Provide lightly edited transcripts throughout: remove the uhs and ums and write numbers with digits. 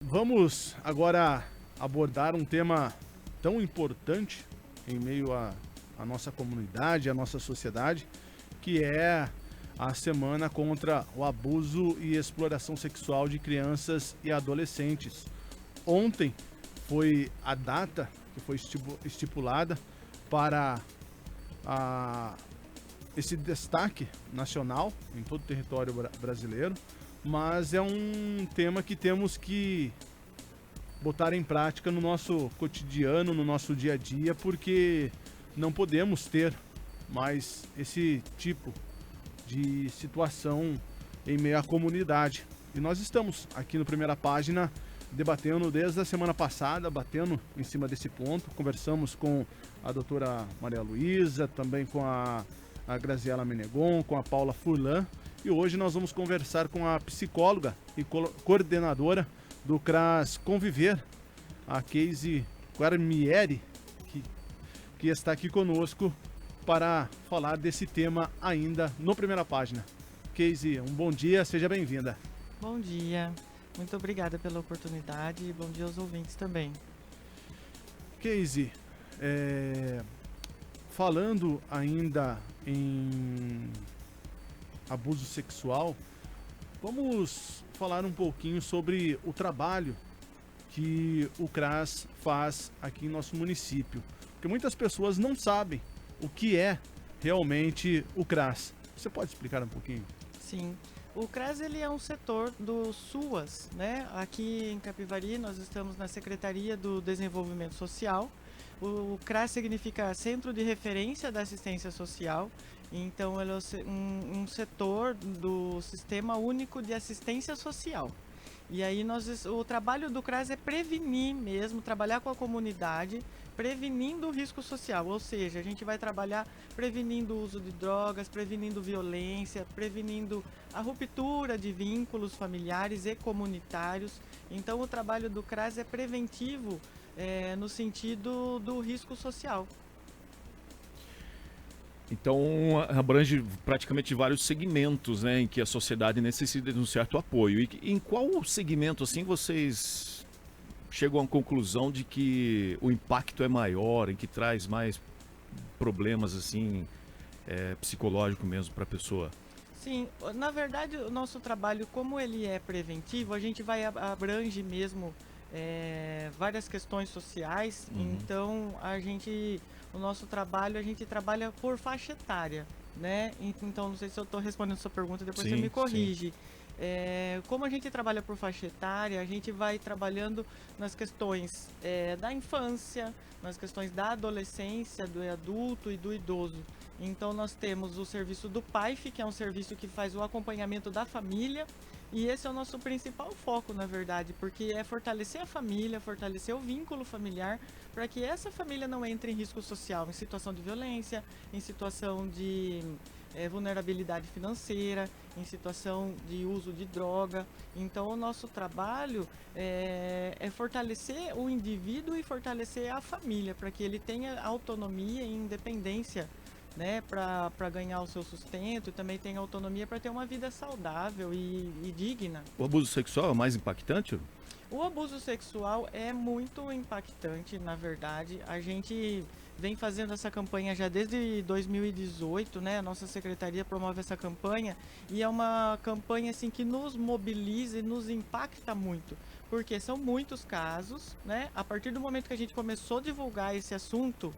Vamos agora abordar um tema tão importante em meio à nossa comunidade, à nossa sociedade, que é a Semana contra o Abuso e Exploração Sexual de Crianças e Adolescentes. Ontem foi a data que foi estipulada para esse destaque nacional em todo o território brasileiro, mas é um tema que temos que botar em prática no nosso cotidiano, no nosso dia a dia, porque não podemos ter mais esse tipo de situação em meio à comunidade. E nós estamos aqui no Primeira Página debatendo desde a semana passada, batendo em cima desse ponto. Conversamos com a doutora Maria Luísa, também com a Graziela Menegon, com a Paula Furlan. E hoje nós vamos conversar com a psicóloga e coordenadora do CRAS Conviver, a Keise Guarmieri, que está aqui conosco para falar desse tema ainda no Primeira Página. Keise, um bom dia, seja bem-vinda. Bom dia, muito obrigada pela oportunidade e bom dia aos ouvintes também. Keise, falando ainda em abuso sexual, vamos falar um pouquinho sobre o trabalho que o CRAS faz aqui em nosso município. Porque muitas pessoas não sabem o que é realmente o CRAS. Você pode explicar um pouquinho? Sim, o CRAS ele é um setor do SUAS, né? Aqui em Capivari nós estamos na Secretaria do Desenvolvimento Social. O CRAS significa Centro de Referência da Assistência Social. Então ele é um setor do Sistema Único de Assistência Social. E aí o trabalho do CRAS é prevenir mesmo, trabalhar com a comunidade, prevenindo o risco social. Ou seja, a gente vai trabalhar prevenindo o uso de drogas, prevenindo violência, prevenindo a ruptura de vínculos familiares e comunitários. Então o trabalho do CRAS é preventivo no sentido do risco social. Então abrange praticamente vários segmentos, né, em que a sociedade necessita de um certo apoio. E em qual segmento assim vocês chegam à conclusão de que o impacto é maior, em que traz mais problemas assim psicológico mesmo para a pessoa? Sim, na verdade o nosso trabalho, como ele é preventivo, a gente abrange mesmo várias questões sociais. Então o nosso trabalho, a gente trabalha por faixa etária, né? Então não sei se eu estou respondendo a sua pergunta, depois Sim, você me corrige. sim. Como a gente trabalha por faixa etária, a gente vai trabalhando nas questões da infância, nas questões da adolescência, do adulto e do idoso. Então nós temos o serviço do PAIF, que é um serviço que faz o acompanhamento da família. E esse é o nosso principal foco, na verdade, porque é fortalecer a família, fortalecer o vínculo familiar, para que essa família não entre em risco social, em situação de violência, em situação de vulnerabilidade financeira, em situação de uso de droga. Então, o nosso trabalho é fortalecer o indivíduo e fortalecer a família, para que ele tenha autonomia e independência, né, para ganhar o seu sustento, e também tem autonomia para ter uma vida saudável e digna. O abuso sexual é mais impactante? O abuso sexual é muito impactante, na verdade. A gente vem fazendo essa campanha já desde 2018, né? A nossa secretaria promove essa campanha e é uma campanha assim que nos mobiliza e nos impacta muito, porque são muitos casos, né? A partir do momento que a gente começou a divulgar esse assunto,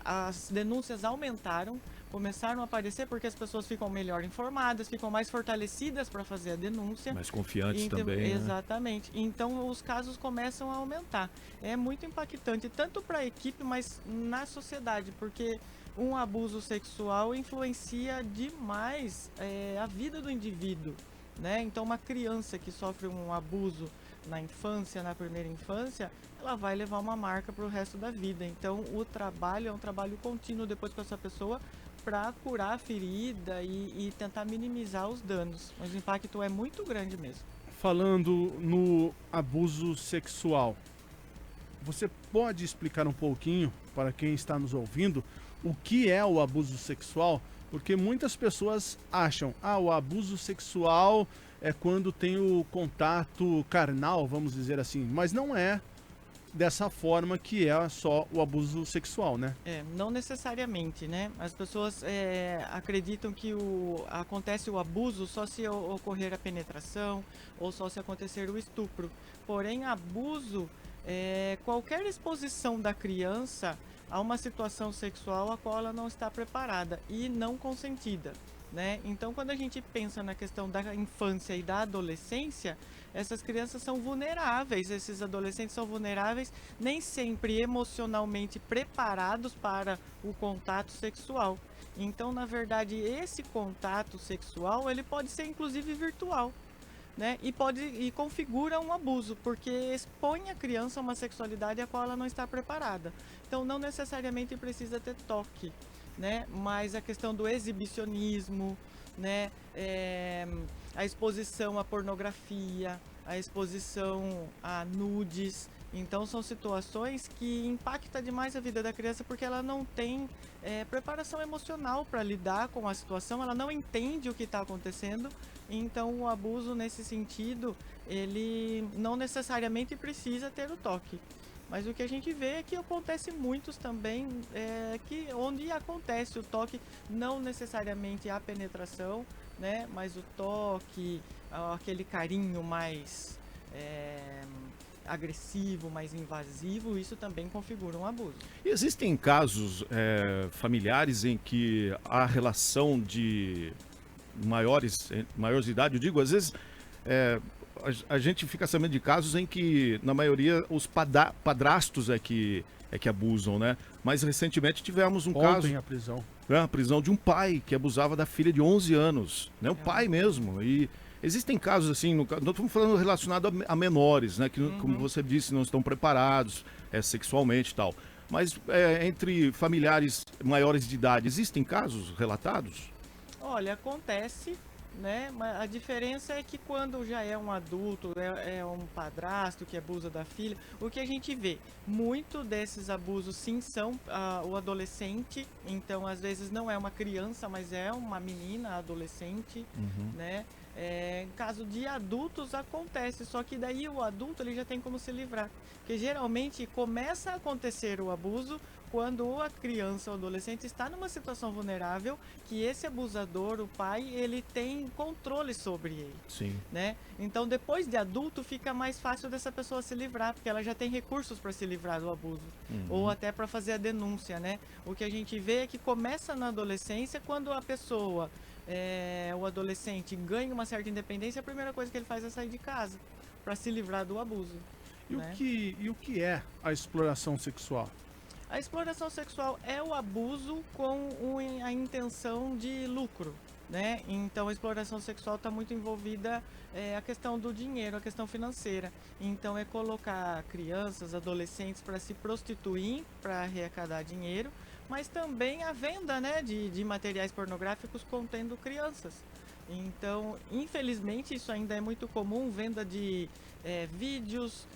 as denúncias aumentaram, começaram a aparecer porque as pessoas ficam melhor informadas, ficam mais fortalecidas para fazer a denúncia. Mais confiantes Então, também, né? exatamente. Então os casos começam a aumentar. É muito impactante, tanto para a equipe, mas na sociedade, porque um abuso sexual influencia demais a vida do indivíduo, né? Então uma criança que sofre um abuso na infância, na primeira infância, ela vai levar uma marca para o resto da vida. Então o trabalho é um trabalho contínuo depois com essa pessoa, para curar a ferida e tentar minimizar os danos. Mas o impacto é muito grande mesmo. Falando no abuso sexual, você pode explicar um pouquinho para quem está nos ouvindo o que é o abuso sexual? Porque muitas pessoas acham, o abuso sexual é quando tem o contato carnal, vamos dizer assim, mas não é dessa forma que é só o abuso sexual, né? Não necessariamente, né? As pessoas acreditam que acontece o abuso só se ocorrer a penetração ou só se acontecer o estupro. Porém, abuso é qualquer exposição da criança a uma situação sexual a qual ela não está preparada e não consentida, né? Então, quando a gente pensa na questão da infância e da adolescência, essas crianças são vulneráveis, esses adolescentes são vulneráveis, nem sempre emocionalmente preparados para o contato sexual. Então, na verdade, esse contato sexual, ele pode ser inclusive virtual, né? E configura um abuso, porque expõe a criança a uma sexualidade a qual ela não está preparada. Então, não necessariamente precisa ter toque, né? Mas a questão do exibicionismo, né? A exposição à pornografia, a exposição a nudes. Então, são situações que impactam demais a vida da criança porque ela não tem preparação emocional para lidar com a situação, ela não entende o que está acontecendo. Então, o abuso nesse sentido, ele não necessariamente precisa ter o toque. Mas o que a gente vê é que acontece muitos também, que onde acontece o toque, não necessariamente a penetração, né? Mas o toque, aquele carinho mais agressivo, mais invasivo, isso também configura um abuso. E existem casos familiares em que a relação de maiores de idade, eu digo, às vezes a gente fica sabendo de casos em que, na maioria, os padrastos é que abusam, né? Mas recentemente tivemos um caso... Ontem a prisão. A prisão de um pai que abusava da filha de 11 anos, né? Um pai mesmo. E existem casos assim, não estamos falando relacionado a menores, né? Que, como você disse, não estão preparados sexualmente e tal. Mas entre familiares maiores de idade, existem casos relatados? Olha, acontece, né? Mas a diferença é que quando já é um adulto, é um padrasto que abusa da filha, o que a gente vê, muito desses abusos sim são o adolescente, então às vezes não é uma criança, mas é uma menina, adolescente, né? Em caso de adultos acontece, só que daí o adulto ele já tem como se livrar, porque geralmente começa a acontecer o abuso quando a criança ou adolescente está numa situação vulnerável, que esse abusador, o pai, ele tem controle sobre ele. Sim. Né? Então, depois de adulto, fica mais fácil dessa pessoa se livrar, porque ela já tem recursos para se livrar do abuso, ou até para fazer a denúncia, né? O que a gente vê é que começa na adolescência, quando a pessoa, o adolescente, ganha uma certa independência, a primeira coisa que ele faz é sair de casa, para se livrar do abuso. E, né? o que é a exploração sexual? A exploração sexual é o abuso com a intenção de lucro, né? Então a exploração sexual está muito envolvida a questão do dinheiro, a questão financeira. Então é colocar crianças, adolescentes para se prostituir, para arrecadar dinheiro, mas também a venda, né, de materiais pornográficos contendo crianças. Então, infelizmente, isso ainda é muito comum, venda de vídeos,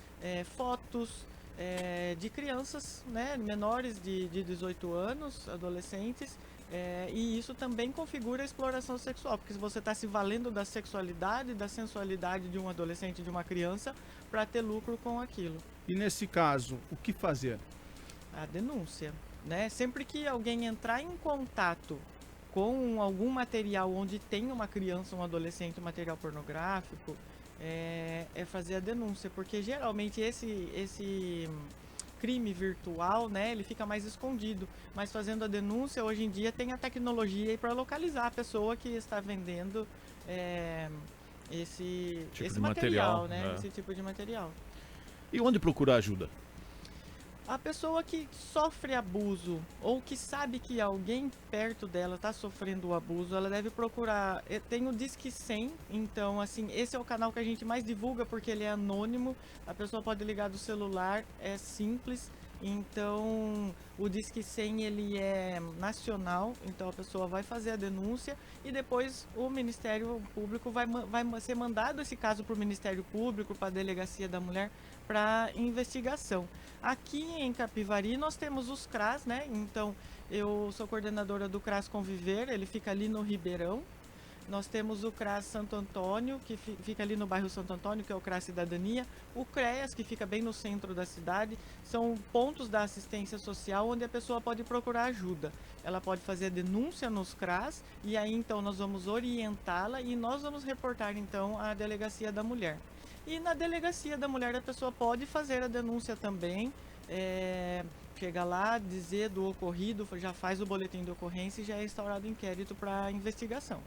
fotos, de crianças, né, menores de 18 anos, adolescentes, e isso também configura a exploração sexual, porque você está se valendo da sexualidade, da sensualidade de um adolescente, de uma criança, para ter lucro com aquilo. E nesse caso, o que fazer? A denúncia, né? Sempre que alguém entrar em contato com algum material onde tem uma criança, um adolescente, um material pornográfico, fazer a denúncia, porque geralmente esse crime virtual, né, ele fica mais escondido, mas fazendo a denúncia, hoje em dia tem a tecnologia para localizar a pessoa que está vendendo esse material, né, esse tipo de material. E onde procurar ajuda? A pessoa que sofre abuso ou que sabe que alguém perto dela está sofrendo o abuso, ela deve procurar. Tem o Disque 100, então assim, esse é o canal que a gente mais divulga porque ele é anônimo, a pessoa pode ligar do celular, é simples. Então, o Disque 100 ele é nacional, então a pessoa vai fazer a denúncia e depois o Ministério Público vai ser mandado esse caso para o Ministério Público, para a Delegacia da Mulher, para investigação. Aqui em Capivari nós temos os CRAS, né? Então, eu sou coordenadora do CRAS Conviver, ele fica ali no Ribeirão. Nós temos o CRAS Santo Antônio, que fica ali no bairro Santo Antônio, que é o CRAS Cidadania. O CREAS, que fica bem no centro da cidade. São pontos da assistência social onde a pessoa pode procurar ajuda. Ela pode fazer a denúncia nos CRAS e aí então nós vamos orientá-la e nós vamos reportar então à Delegacia da Mulher. E na Delegacia da Mulher a pessoa pode fazer a denúncia também. Chega lá, dizer do ocorrido, já faz o boletim de ocorrência e já é instaurado inquérito para investigação.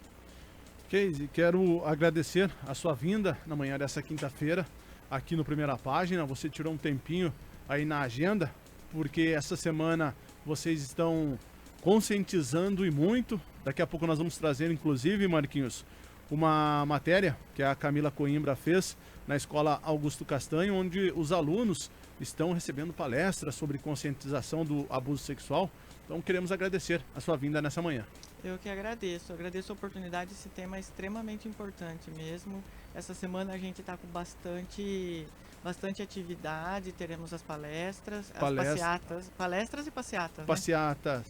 Keise, quero agradecer a sua vinda na manhã dessa quinta-feira aqui no Primeira Página. Você tirou um tempinho aí na agenda, porque essa semana vocês estão conscientizando e muito. Daqui a pouco nós vamos trazer, inclusive, Marquinhos, uma matéria que a Camila Coimbra fez na Escola Augusto Castanho, onde os alunos estão recebendo palestras sobre conscientização do abuso sexual. Então queremos agradecer a sua vinda nessa manhã. Eu que agradeço a oportunidade, esse tema é extremamente importante mesmo. Essa semana a gente está com bastante atividade, teremos as palestras e passeatas. Né? Passeatas.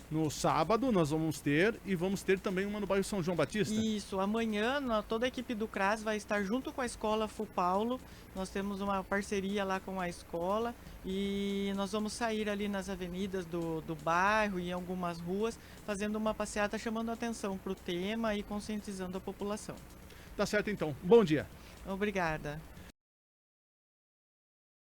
No sábado nós vamos ter e vamos ter também uma no bairro São João Batista. Isso, amanhã toda a equipe do CRAS vai estar junto com a escola FUPaulo. Nós temos uma parceria lá com a escola e nós vamos sair ali nas avenidas do bairro e em algumas ruas fazendo uma passeata chamando a atenção para o tema e conscientizando a população. Tá certo então. Bom dia. Obrigada.